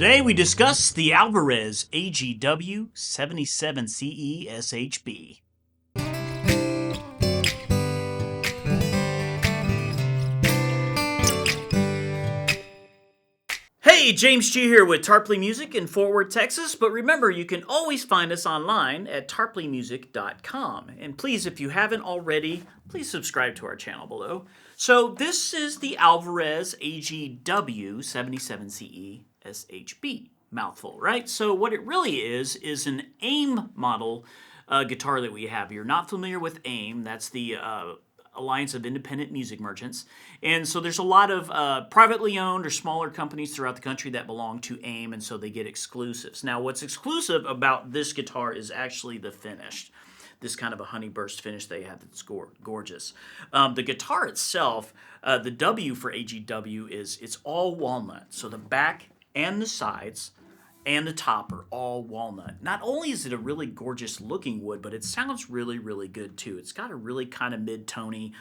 Today we discuss the Alvarez AGW77CESHB. Hey, James G here with Tarpley Music in Fort Worth, Texas, but remember you can always find us online at tarpleymusic.com. And please, if you haven't already, please subscribe to our channel below. So this is the Alvarez AGW77CESHB. Mouthful, right? So what it really is an AIM model guitar that we have. You're not familiar with AIM, that's the Alliance of Independent Music Merchants. And so there's a lot of privately owned or smaller companies throughout the country that belong to AIM, and so they get exclusives. Now what's exclusive about this guitar is actually the finish. This kind of a honeyburst finish they have that's gorgeous. The guitar itself, the W for AGW it's all walnut. So the back and the sides and the top are all walnut. Not only is it a really gorgeous looking wood, but it sounds really, really good too. It's got a really kind of mid-tony,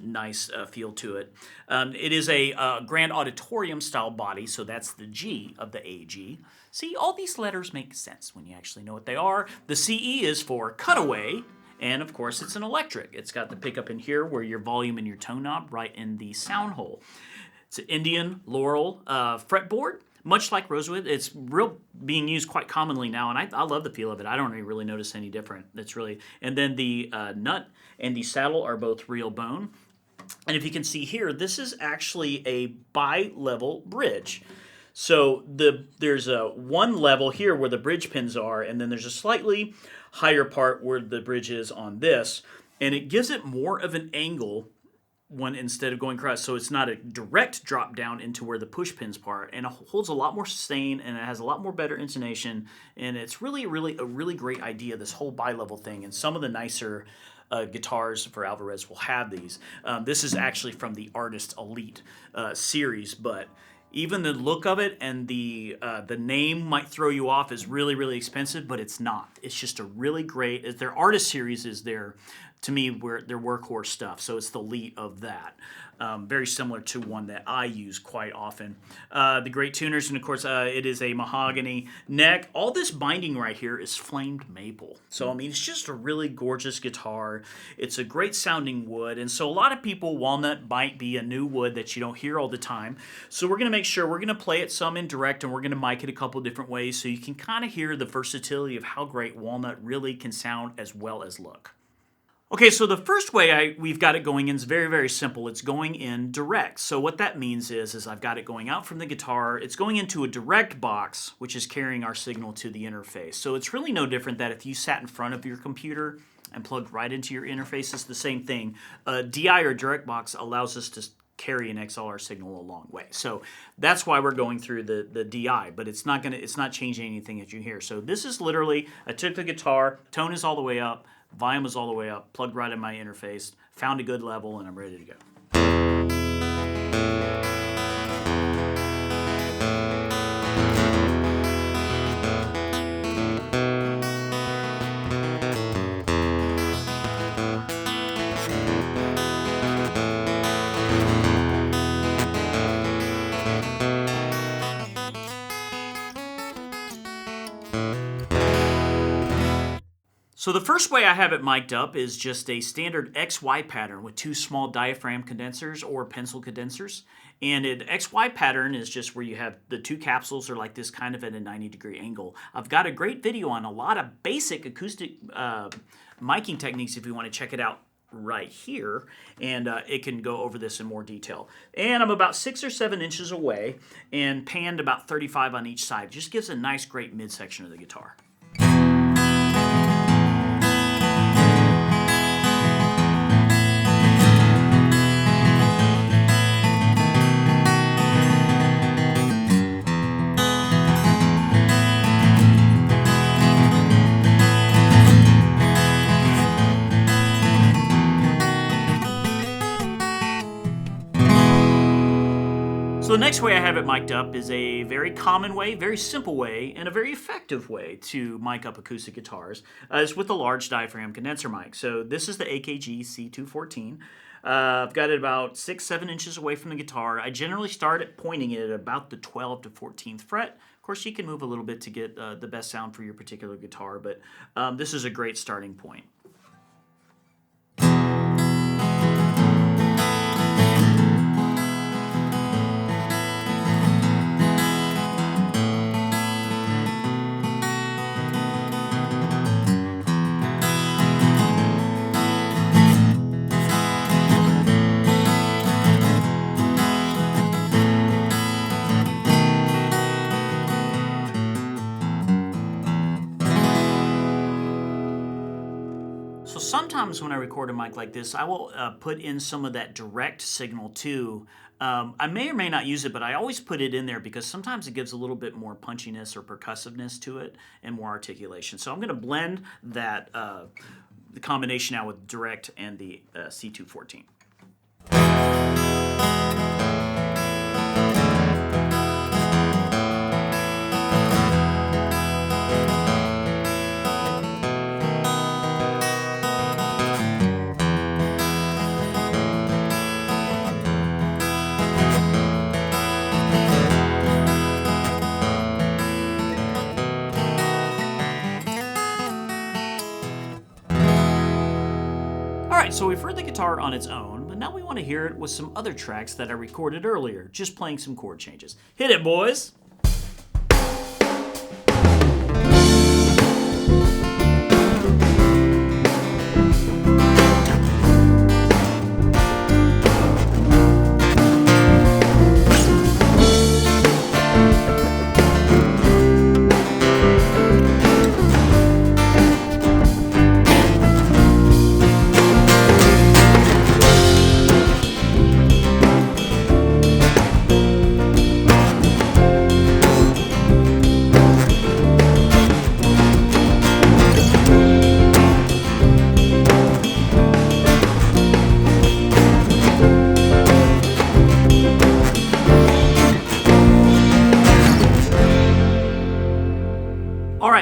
nice feel to it. It is a grand auditorium style body, so that's the G of the AG. See, all these letters make sense when you actually know what they are. The CE is for cutaway, and of course it's an electric. It's got the pickup in here where your volume and your tone knob right in the sound hole. It's an Indian Laurel fretboard. Much like rosewood, it's being used quite commonly now, and I love the feel of it. I don't really notice any different. It's really, and then the nut and the saddle are both real bone. And if you can see here, this is actually a bi-level bridge. So there's a one level here where the bridge pins are, and then there's a slightly higher part where the bridge is on this, and it gives it more of an angle one instead of going across, so it's not a direct drop down into where the push pins part, and it holds a lot more sustain, and it has a lot more better intonation, and it's really a really great idea, this whole bi-level thing. And some of the nicer guitars for Alvarez will have these. This is actually from the Artist Elite series, but even the look of it and the name might throw you off as really expensive, but it's not. It's just a really great. Their Artist series is their, to me, where their workhorse stuff. So it's the elite of that. Very similar to one that I use quite often. The great tuners, and of course it is a mahogany neck. All this binding right here is flamed maple. So I mean, it's just a really gorgeous guitar. It's a great sounding wood, and so a lot of people, walnut might be a new wood that you don't hear all the time. So we're gonna make sure we're gonna play it some in direct, and we're gonna mic it a couple different ways so you can kind of hear the versatility of how great walnut really can sound as well as look. Okay, so the first way we've got it going in is very simple. It's going in direct. So what that means is I've got it going out from the guitar. It's going into a direct box, which is carrying our signal to the interface. So it's really no different that if you sat in front of your computer and plugged right into your interface, it's the same thing. A DI or direct box allows us to carry an XLR signal a long way. So that's why we're going through the DI, but it's not changing anything that you hear. So this is literally, I took the guitar, tone is all the way up, volume is all the way up, plugged right in my interface, found a good level, and I'm ready to go. So the first way I have it mic'd up is just a standard XY pattern with two small diaphragm condensers or pencil condensers. And an XY pattern is just where you have the two capsules are like this kind of at a 90-degree angle. I've got a great video on a lot of basic acoustic miking techniques if you want to check it out right here, and it can go over this in more detail. And I'm about 6 or 7 inches away and panned about 35 on each side. Just gives a nice great midsection of the guitar. So the next way I have it mic'd up is a very common way, very simple way, and a very effective way to mic up acoustic guitars is with a large diaphragm condenser mic. So this is the AKG C214. I've got it about 6-7 inches away from the guitar. I generally start at pointing it at about the 12th to 14th fret Of course, you can move a little bit to get the best sound for your particular guitar, but this is a great starting point. So sometimes when I record a mic like this, I will put in some of that direct signal too. I may or may not use it, but I always put it in there because sometimes it gives a little bit more punchiness or percussiveness to it and more articulation. So I'm going to blend that the combination out with direct and the C214. Alright, so we've heard the guitar on its own, but now we want to hear it with some other tracks that I recorded earlier, just playing some chord changes. Hit it, boys!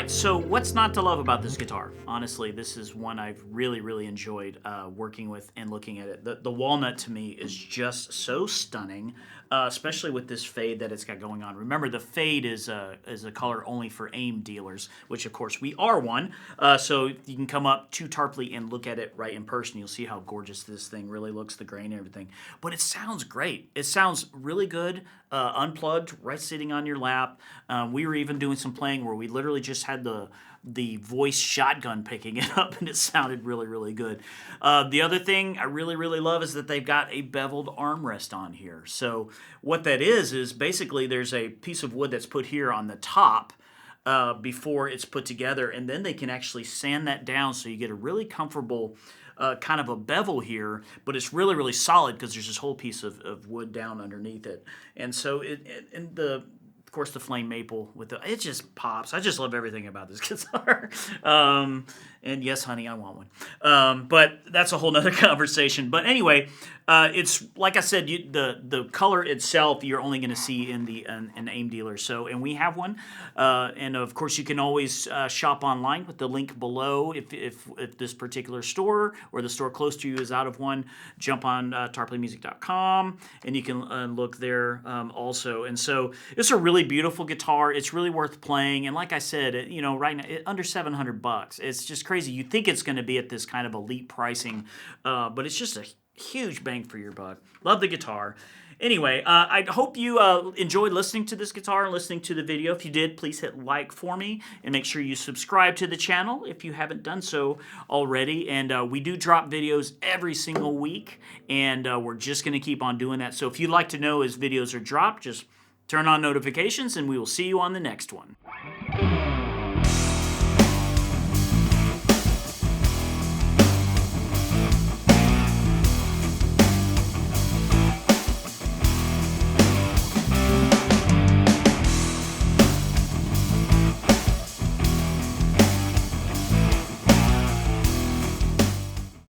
So what's not to love about this guitar? Honestly, this is one I've really enjoyed working with and looking at it. The walnut to me is just so stunning, especially with this fade that it's got going on. Remember, the fade is a color only for AIM dealers, which of course we are one. So you can come up to Tarpley and look at it right in person. You'll see how gorgeous this thing really looks, the grain and everything. But it sounds great. It sounds really good, unplugged, right sitting on your lap. We were even doing some playing where we literally just had the voice shotgun picking it up, and it sounded really good. The other thing I really love is that they've got a beveled armrest on here. So what that is basically there's a piece of wood that's put here on the top before it's put together, and then they can actually sand that down so you get a really comfortable kind of a bevel here, but it's really solid because there's this whole piece of wood down underneath it. And so of course, the flame maple it just pops. I just love everything about this guitar. And yes, honey, I want one. But that's a whole nother conversation. But anyway, it's like I said, the color itself you're only going to see in an AIM dealer. So, and we have one. And of course, you can always shop online with the link below. If this particular store or the store close to you is out of one, jump on tarpleymusic.com and you can look there also. And so it's a really beautiful guitar. It's really worth playing. And like I said, right now under $700. It's just crazy. You think it's going to be at this kind of elite pricing, but it's just a huge bang for your buck. Love the guitar. Anyway, I hope you enjoyed listening to this guitar and listening to the video. If you did, please hit like for me and make sure you subscribe to the channel if you haven't done so already. And we do drop videos every single week, and we're just going to keep on doing that. So if you'd like to know as videos are dropped, just turn on notifications, and we will see you on the next one.